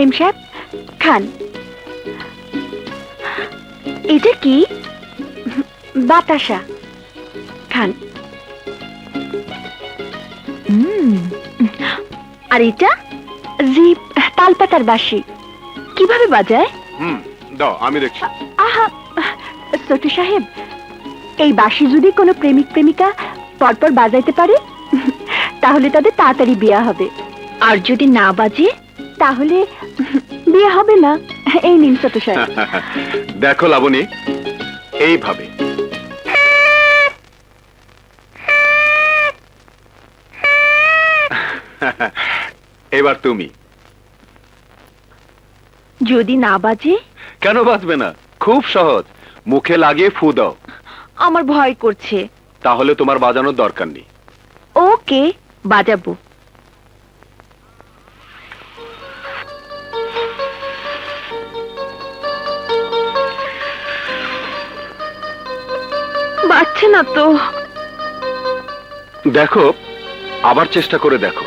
মেম সাহেব খান। এটা কি? বাতাসা, খান। আর এটা? জি, তালপাতার বাঁশি। কিভাবে বাজায়? দাও আমি দেখছি। আহা, ছোট সাহেব, এই বাঁশি যদি কোনো প্রেমিক প্রেমিকা পরপর বাজাইতে পারে তাহলে তাদের তাড়াতাড়ি বিয়ে হবে, আর যদি না বাজে তাহলে বিয়ে হবে না। এই নিন ছোট সাহেব। দেখো লাবণী, এইভাবে। এবার তুমি। যদি না বাজে? কেন বাজবে না? খুব সহজ, মুখে লাগিয়ে ফু দাও। আমার ভয় করছে। তাহলে তোমার বাজানোর দরকার নেই। ওকে, বাজাবো। বাজছে না তো। দেখো, আবার চেষ্টা করে দেখো।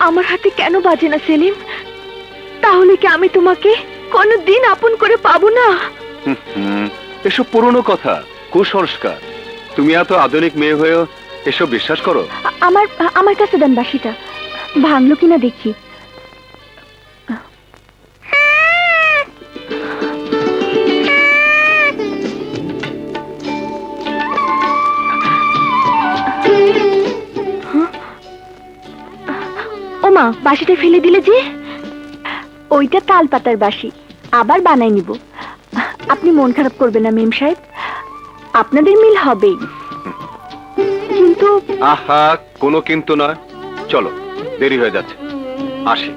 আমার হাতে কেন বাজে না সেলিম? তাহলে কি আমি তোমাকে কোনোদিন আপন করে পাবো না? এসব পুরনো কথা, কুসংস্কার। তুমি এত আধুনিক মেয়ে হয়েও এসব বিশ্বাস করো? আমার আমার কাছে দেন বাঁশিটা, ভাঙলো কিনা দেখি। ওমা, বাঁশিটা ফেলে দিলে যে? ওইটা তাল পাতার বাঁশি, আবার বানাই নিব। আপনি মন খারাপ করবেন না মেম সাহেব, আপনাদের মিল হবেই। কিন্তু আহা, কোনো কিন্তু নয়। চলো, দেরি হয়ে যাচ্ছে, আসি।